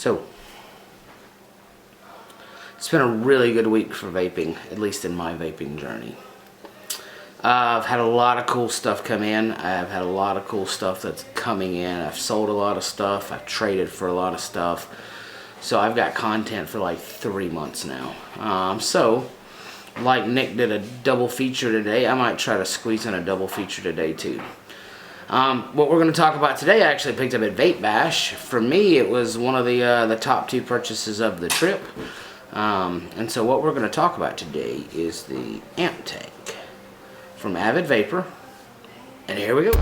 So, it's been a really good week for vaping, at least in my vaping journey. I've had a lot of cool stuff come in. I've had a lot of cool stuff that's coming in. I've sold a lot of stuff. I've traded for a lot of stuff. So I've got content for like 3 months now. So, like Nick did a double feature today, I might try to squeeze in a double feature today too. What we're going to talk about today, I actually picked up at Vape Bash. For me, it was one of the top 2 purchases of the trip. And so what we're going to talk about today is the amp tank from Avid Vapor. And here we go.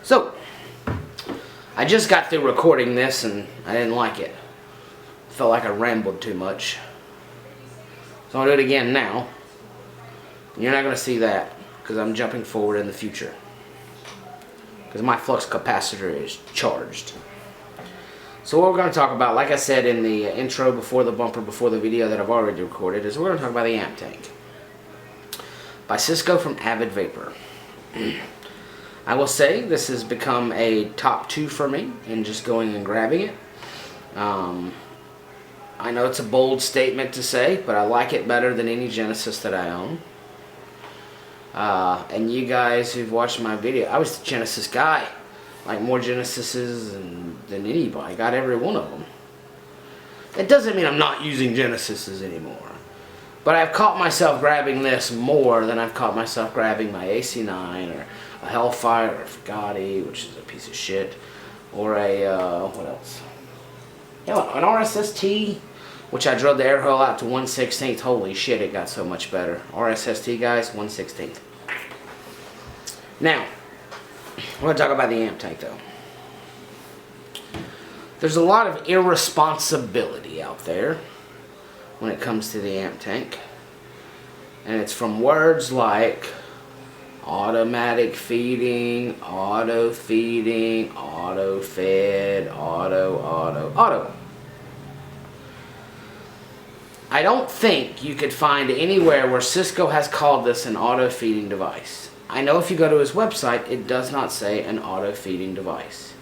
So, I just got through recording this and I didn't like it. Felt like I rambled too much. So I'll do it again now. You're not going to see that because I'm jumping forward in the future. Because my flux capacitor is charged. So what we're going to talk about, like I said in the intro before the bumper, before the video that I've already recorded, is we're going to talk about the amp tank. By Cisco from Avid Vapor. I will say this has become a top 2 for me in just going and grabbing it. I know it's a bold statement to say, but I like it better than any Genesis that I own. And you guys who've watched my video, I was the Genesis guy. Like more Genesises than anybody. I got every one of them. That doesn't mean I'm not using Genesises anymore. But I've caught myself grabbing this more than I've caught myself grabbing my AC9 or a Hellfire or a Fugatti, which is a piece of shit, or a, what else? Yeah, an RSST, which I drilled the air hole out to 1/16. Holy shit, it got so much better. RSST, guys, 1/16. Now, we're going to talk about the amp tank, though. There's a lot of irresponsibility out there when it comes to the amp tank. And it's from words like automatic feeding, auto feeding, auto fed, auto. I don't think you could find anywhere where Cisco has called this an auto feeding device. I know if you go to his website, it does not say an auto feeding device.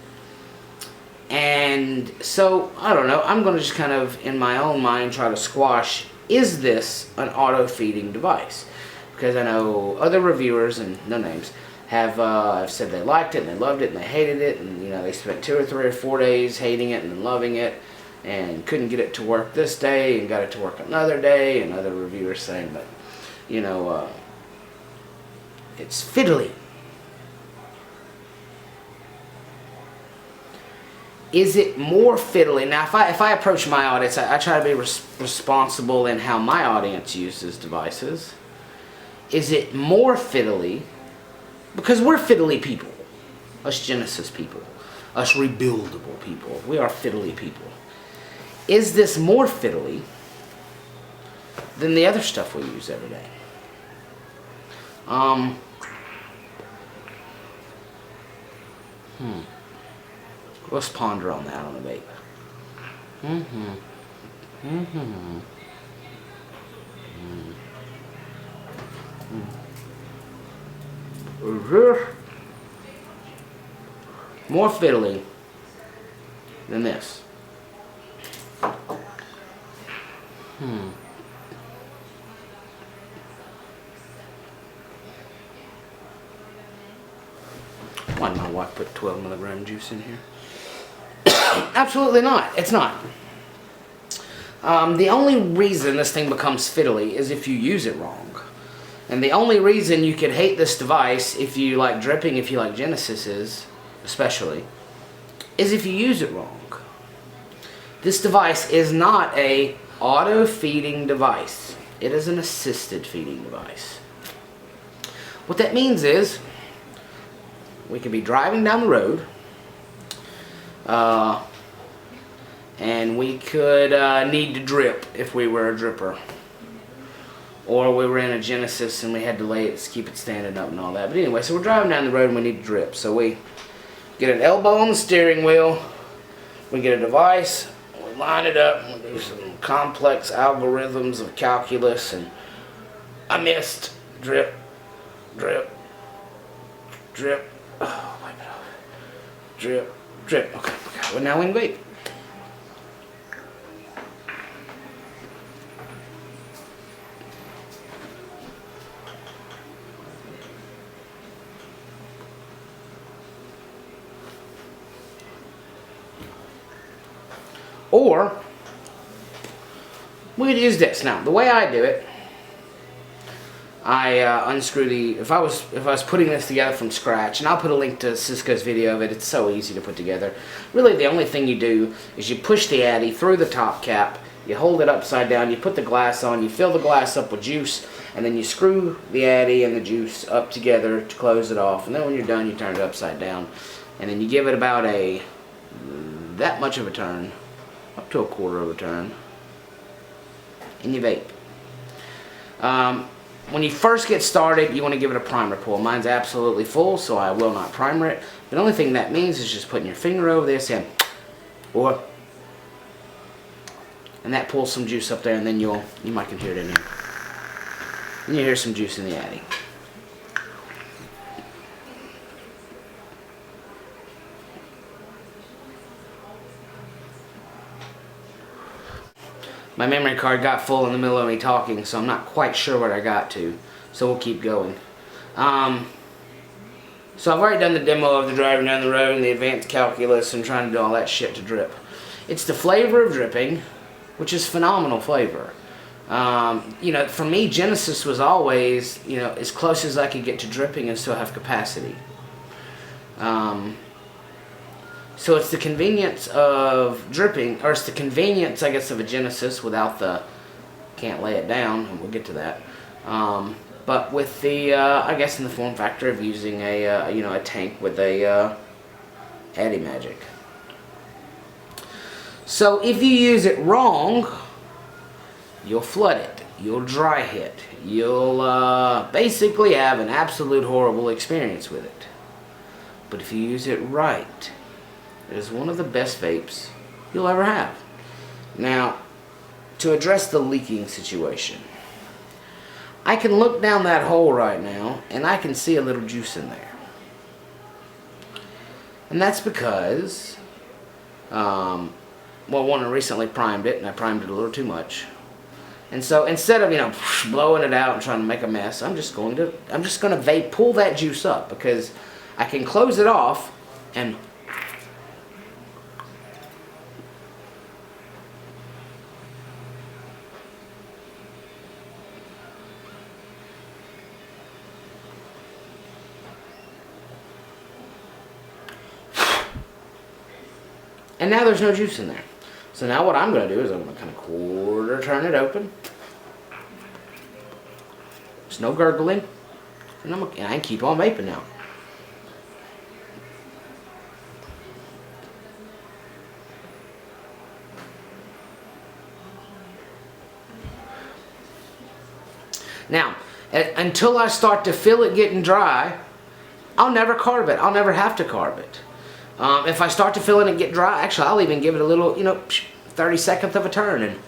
And so, I don't know, I'm going to just kind of, in my own mind, try to squash, is this an auto feeding device? Because I know other reviewers, and no names, have said they liked it, and they loved it, and they hated it, and they spent 2 or 3 or 4 days hating it and then loving it, and couldn't get it to work this day, and got it to work another day, and other reviewers saying that, it's fiddly. Is it more fiddly? Now, if I approach my audience, I try to be responsible in how my audience uses devices. Is it more fiddly? Because we're fiddly people. Us Genesis people. Us rebuildable people. We are fiddly people. Is this more fiddly than the other stuff we use every day? Let's ponder on that on the vape. More fiddly than this. Why did my wife put 12 milligram juice in here? Absolutely not. It's not. The only reason this thing becomes fiddly is if you use it wrong. And the only reason you could hate this device, if you like dripping, if you like Genesises, especially, is if you use it wrong. This device is not a auto-feeding device. It is an assisted feeding device. What that means is, we could be driving down the road, and we could need to drip if we were a dripper. Or we were in a Genesis and we had to lay it, keep it standing up and all that. But anyway, so we're driving down the road and we need to drip. So we get an elbow on the steering wheel, we get a device, we line it up, and we do some complex algorithms of calculus, and I missed. Drip, drip, drip. Oh, wipe it off. Drip, drip. Okay, well now we can vape. Or we could use this. Now, the way I do it, I unscrew the. If I was putting this together from scratch, and I'll put a link to Cisco's video of it. It's so easy to put together. Really, the only thing you do is you push the Addy through the top cap. You hold it upside down. You put the glass on. You fill the glass up with juice, and then you screw the Addy and the juice up together to close it off. And then when you're done, you turn it upside down, and then you give it about that much of a turn. Up to a quarter of a turn, and you vape. When you first get started, you want to give it a primer pull. Mine's absolutely full, so I will not primer it. The only thing that means is just putting your finger over this and that pulls some juice up there, and then you might can hear it in here. And you hear some juice in the Addy. My memory card got full in the middle of me talking, so I'm not quite sure what I got to. So we'll keep going. So I've already done the demo of the driving down the road and the advanced calculus and trying to do all that shit to drip. It's the flavor of dripping, which is phenomenal flavor. You know, for me, Genesis was always, you know, as close as I could get to dripping and still have capacity. So it's the convenience of dripping, or it's the convenience, I guess, of a Genesis without the, can't lay it down, and we'll get to that. But with the, I guess, in the form factor of using a, you know, a tank with a Addy Magic. So if you use it wrong, you'll flood it, you'll dry hit, you'll basically have an absolute horrible experience with it. But if you use it right, it is one of the best vapes you'll ever have. Now, to address the leaking situation, I can look down that hole right now and I can see a little juice in there. And that's because, well, one, I recently primed it and I primed it a little too much. And so instead of, you know, blowing it out and trying to make a mess, I'm just going to vape pull that juice up, because I can close it off and now there's no juice in there. So now what I'm going to do is I'm going to kind of quarter turn it open. There's no gurgling. And I can keep on vaping now. Now, until I start to feel it getting dry, I'll never carb it. I'll never have to carb it. If I start to feel it and get dry, actually I'll even give it a little, you know, 30-second of a turn and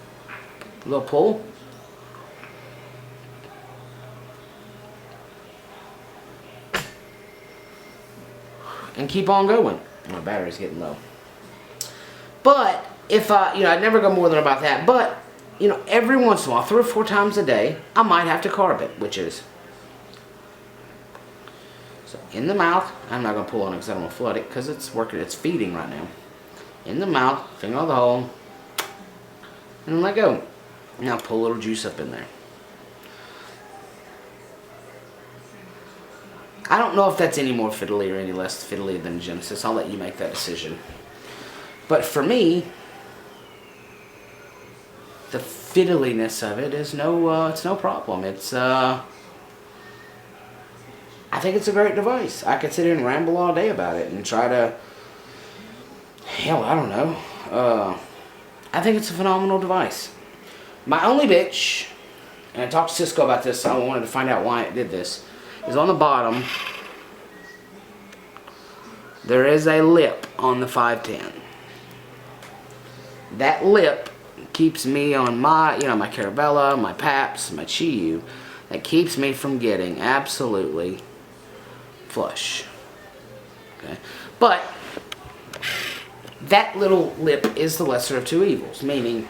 a little pull. And keep on going. My battery's getting low. But if I, you know, I'd never go more than about that. But, you know, every once in a while, 3 or 4 times a day, I might have to carb it, which is, so in the mouth, I'm not going to pull on it because I don't want to flood it, because it's working, it's feeding right now. In the mouth, finger on the hole, and let go. Now pull a little juice up in there. I don't know if that's any more fiddly or any less fiddly than Genesis. I'll let you make that decision. But for me, the fiddliness of it is it's no problem. It's I think it's a great device. I could sit here and ramble all day about it and try to, hell, I don't know, I think it's a phenomenal device. My only bitch, and I talked to Cisco about this, so I wanted to find out why it did this, is on the bottom, there is a lip on the 510. That lip keeps me on my, my Caravella, my Paps, my Chiyu. That keeps me from getting absolutely flush. Okay? But that little lip is the lesser of two evils, meaning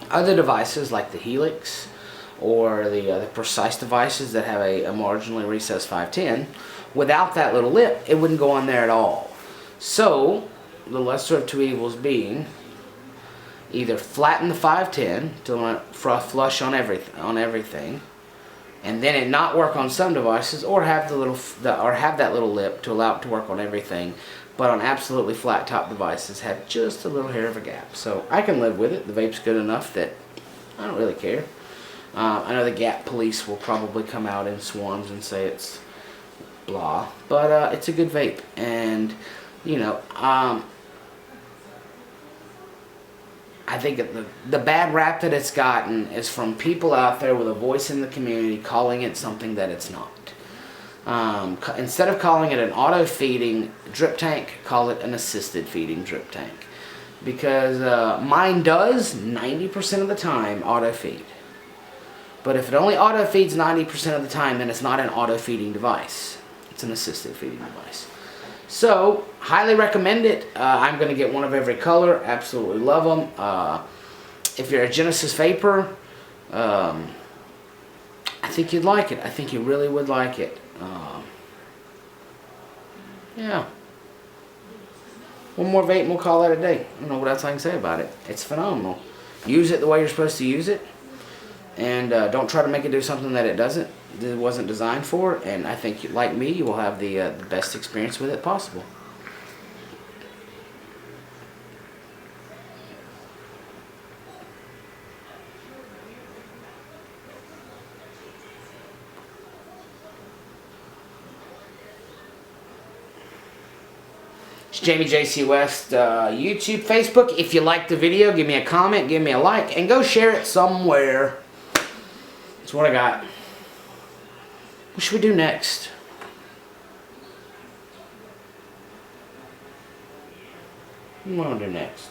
other devices like the Helix or the Precise devices that have a marginally recessed 510, without that little lip, it wouldn't go on there at all. So, the lesser of two evils being either flatten the 510 to flush on everything, and then it not work on some devices, or have that little lip to allow it to work on everything, but on absolutely flat top devices have just a little hair of a gap. So I can live with it. The vape's good enough that I don't really care. I know the Gap police will probably come out in swarms and say it's blah, but it's a good vape, and I think the bad rap that it's gotten is from people out there with a voice in the community calling it something that it's not. Instead of calling it an auto-feeding drip tank, call it an assisted feeding drip tank. Because mine does 90% of the time auto-feed. But if it only auto-feeds 90% of the time, then it's not an auto-feeding device. It's an assisted feeding device. So, highly recommend it. I'm going to get one of every color. Absolutely love them. If you're a Genesis vapor, I think you'd like it. I think you really would like it. Yeah. One more vape and we'll call that a day. I don't know what else I can say about it. It's phenomenal. Use it the way you're supposed to use it. And don't try to make it do something that it wasn't designed for. And I think, like me, you will have the best experience with it possible. It's Jamie J.C. West, YouTube, Facebook. If you liked the video, give me a comment, give me a like, and go share it somewhere. That's what I got. What should we do next? What do I want to do next?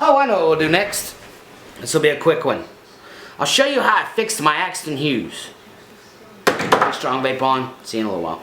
Oh, I know what we'll do next. This will be a quick one. I'll show you how I fixed my Axton Hughes. Strong vape on. See you in a little while.